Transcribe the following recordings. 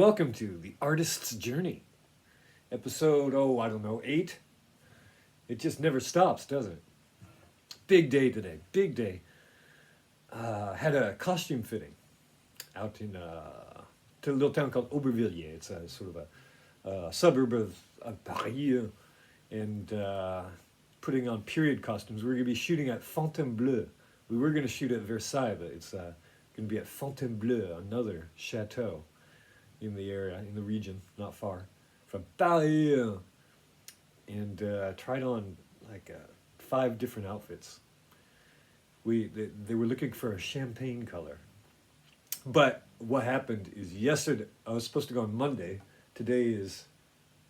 welcome to The Artist's Journey. Episode, I don't know, 8? It just never stops, does it? Big day today, big day. Had a costume fitting out in to a little town called Aubervilliers. It's a sort of a suburb of Paris, and putting on period costumes. We're going to be shooting at Fontainebleau. We were going to shoot at Versailles, but it's going to be at Fontainebleau, another chateau in the area, in the region, not far from Paris. And tried on like 5 different outfits. They were looking for a champagne color. But what happened is yesterday, I was supposed to go on Monday. Today is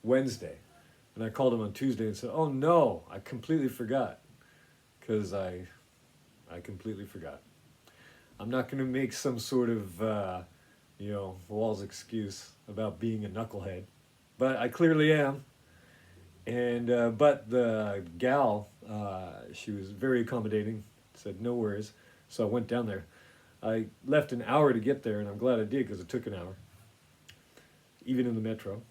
Wednesday. And I called him on Tuesday and said, oh no, I completely forgot. Because I completely forgot. I'm not going to make some sort of, Wall's excuse about being a knucklehead. But I clearly am. And but the gal, she was very accommodating, said no worries. So I went down there. I left an hour to get there, and I'm glad I did because it took an hour, even in the metro.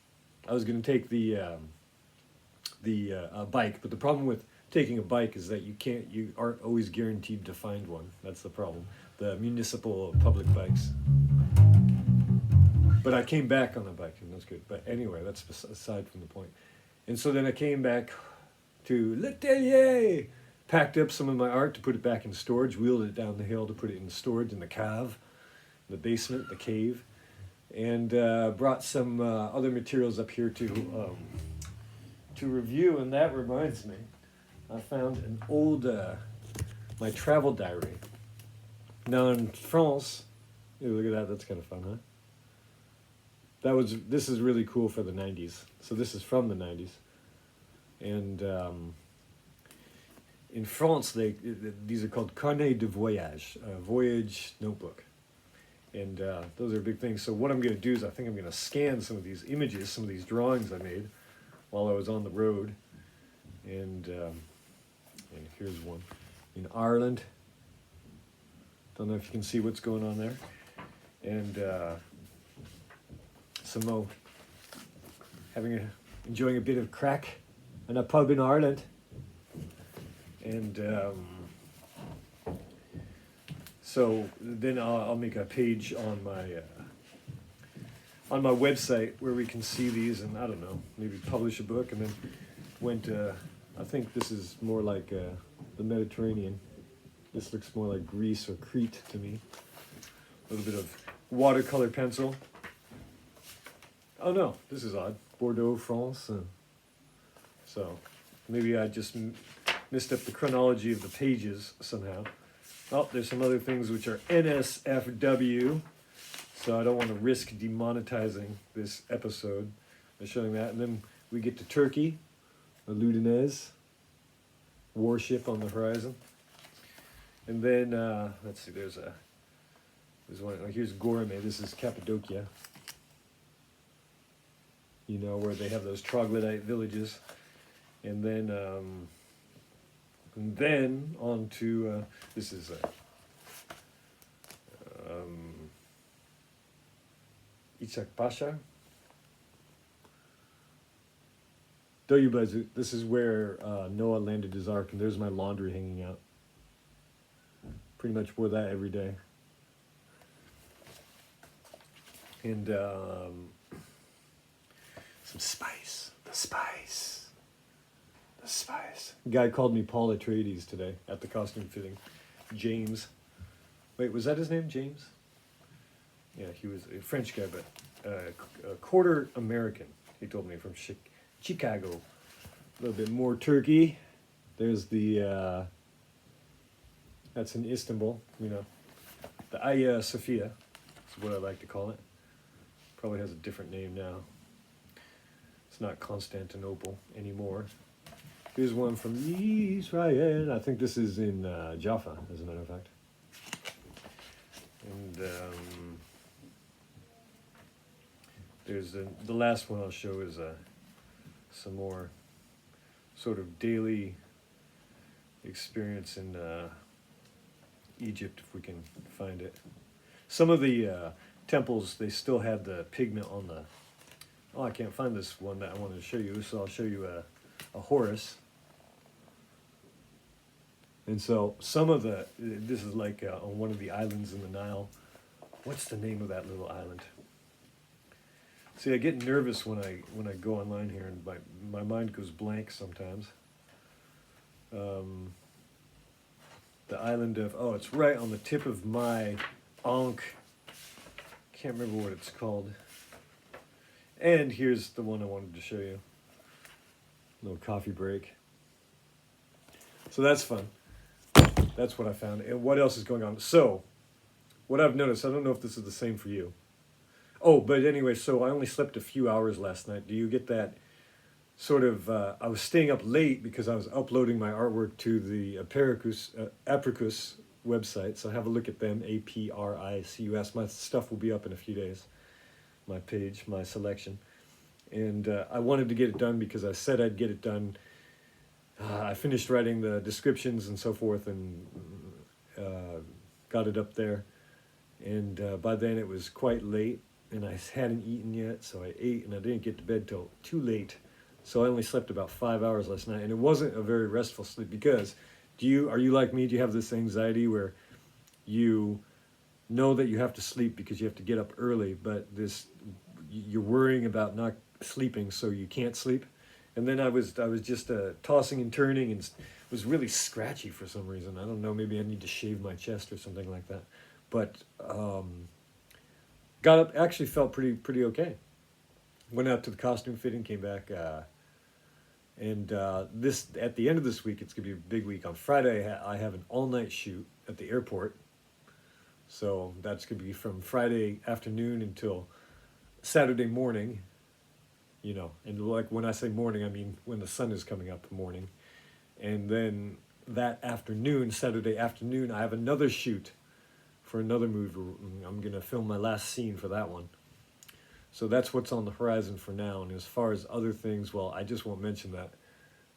I was going to take the bike, but the problem with taking a bike is that you aren't always guaranteed to find one. That's the problem. The municipal public bikes. But I came back on the bike, and that's good. But anyway, that's aside from the point. And so then I came back to L'Atelier, packed up some of my art to put it back in storage, wheeled it down the hill to put it in storage in the cave, the basement, the cave, and brought some other materials up here to review. And that reminds me, I found an old, my travel diary. Now in France, look at that, that's kind of fun, huh? This is really cool for the 90s. So this is from the 90s. And in France, these are called carnet de voyage, voyage notebook. And those are big things. So what I'm going to do is I think I'm going to scan some of these images, some of these drawings I made while I was on the road. And here's one in Ireland. Don't know if you can see what's going on there. And Samo enjoying a bit of crack in a pub in Ireland. And so then I'll make a page on my website where we can see these, and I don't know, maybe publish a book. And then went I think this is more like the Mediterranean. This looks more like Greece or Crete to me. A little bit of watercolor pencil. Oh no, this is odd. Bordeaux, France. So maybe I just missed up the chronology of the pages somehow. Oh, there's some other things which are NSFW. So I don't want to risk demonetizing this episode by showing that. And then we get to Turkey, the Ludinez warship on the horizon. And then, let's see, there's one, here's Gourmet. This is Cappadocia. You know, where they have those troglodyte villages. And then on to, this is Itzhak Pasha. Doyubazu. This is where Noah landed his ark, and there's my laundry hanging out. Pretty much wore that every day. And some spice. The spice. A guy called me Paul Atreides today at the costume fitting. James. Wait, was that his name? James? Yeah, he was a French guy, but a quarter American. He told me from Chicago. A little bit more Turkey. There's the, that's in Istanbul, the Hagia Sophia is what I like to call it. Probably has a different name now. It's not Constantinople anymore. Here's one from Israel. I think this is in Jaffa, as a matter of fact. And there's the last one I'll show is some more sort of daily experience in Egypt, if we can find it. Some of the temples, they still had the pigment on the... Oh, I can't find this one that I wanted to show you, so I'll show you a Horus. And so some of the... This is like on one of the islands in the Nile. What's the name of that little island? See, I get nervous when I go online here, and my mind goes blank sometimes. The island of... Oh, it's right on the tip of my Ankh. Can't remember what it's called. And here's the one I wanted to show you. Little coffee break. So that's fun. That's what I found. And what else is going on? So, what I've noticed, I don't know if this is the same for you. Oh, but anyway, so I only slept a few hours last night. Do you get that sort of... I was staying up late because I was uploading my artwork to the Apricus website. So have a look at them, APRICUS. My stuff will be up in a few days. My page, my selection. And I wanted to get it done because I said I'd get it done. I finished writing the descriptions and so forth and got it up there. And by then it was quite late and I hadn't eaten yet, so I ate and I didn't get to bed till too late. So I only slept about 5 hours last night, and it wasn't a very restful sleep because are you like me? Do you have this anxiety where you know that you have to sleep because you have to get up early, but you're worrying about not sleeping, so you can't sleep? And then I was just tossing and turning, and was really scratchy for some reason. I don't know, maybe I need to shave my chest or something like that. But got up, actually felt pretty okay. Went out to the costume fitting, came back, and this at the end of this week, it's gonna be a big week. On Friday, I have an all-night shoot at the airport. So that's gonna be from Friday afternoon until Saturday morning. You know, and like when I say morning, I mean when the sun is coming up morning. And then that afternoon, Saturday afternoon, I have another shoot for another movie. I'm going to film my last scene for that one. So that's what's on the horizon for now. And as far as other things, well, I just won't mention that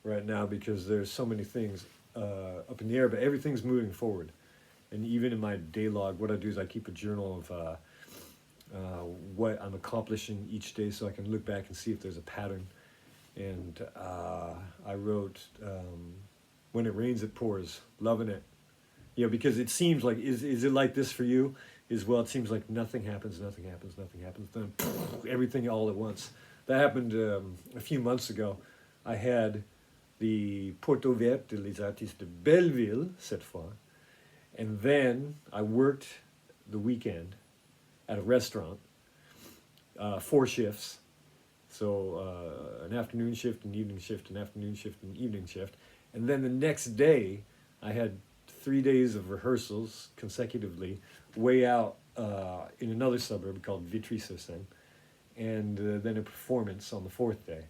right now because there's so many things up in the air, but everything's moving forward. And even in my day log, what I do is I keep a journal of what I'm accomplishing each day so I can look back and see if there's a pattern. And I wrote, when it rains, it pours, loving it. You know, because it seems like, is it like this for you? Well, it seems like nothing happens, then everything all at once. That happened a few months ago. I had the Porto Verte Les Artistes de Belleville, cette fois. And then I worked the weekend at a restaurant, 4 shifts. So an afternoon shift, an evening shift, an afternoon shift, an evening shift. And then the next day, I had 3 days of rehearsals consecutively, way out in another suburb called Vitry-sur-Seine, and then a performance on the 4th day.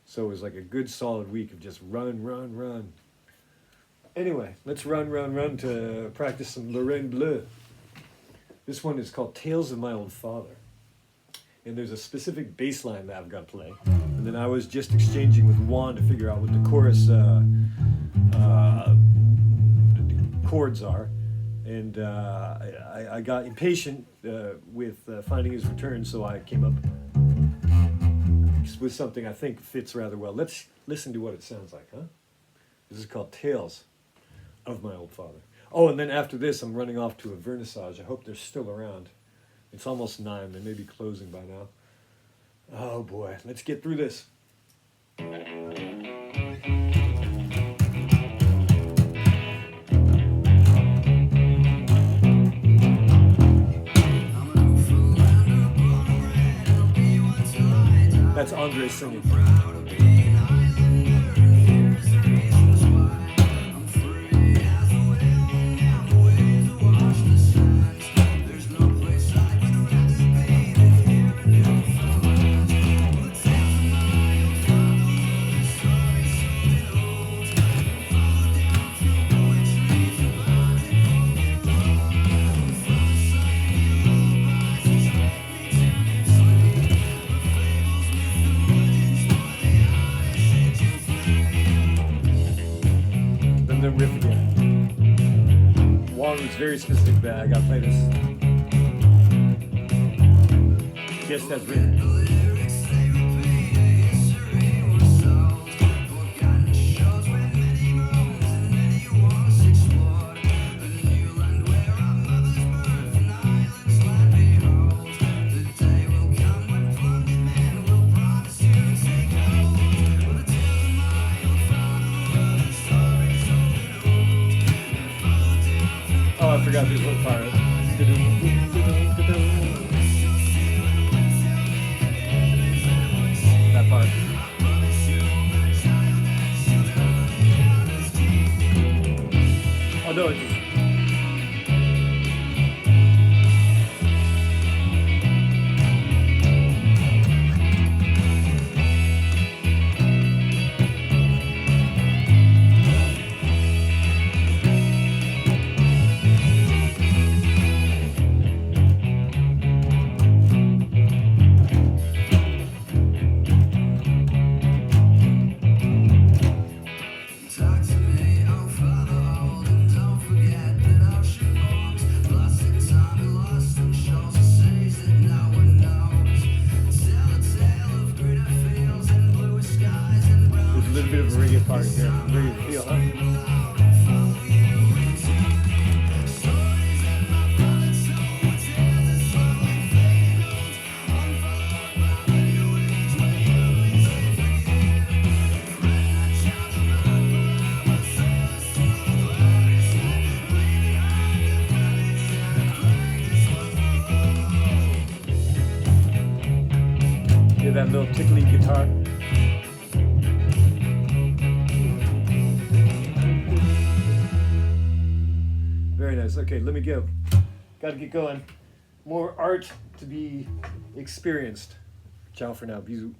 So it was like a good solid week of just run. Anyway, let's run to practice some Lorraine Bleu. This one is called Tales of My Old Father. And there's a specific bass line that I've got to play. And then I was just exchanging with Juan to figure out what the chorus chords are. And I got impatient with finding his return, so I came up with something I think fits rather well. Let's listen to what it sounds like, huh? This is called Tales of My Old Father. Oh, and then after this, I'm running off to a vernissage. I hope they're still around. It's almost 9. They may be closing by now. Oh boy, let's get through this. That's Andre singing. The riff again. Juan was very specific that I gotta play this. just as written. Oh, I forgot this one part. That part. Oh no, it's a little bit of a reggae part here. Reggae feel, huh? Hear that little tickly guitar? Very nice. Okay, let me go. Gotta get going. More art to be experienced. Ciao for now. Bisous.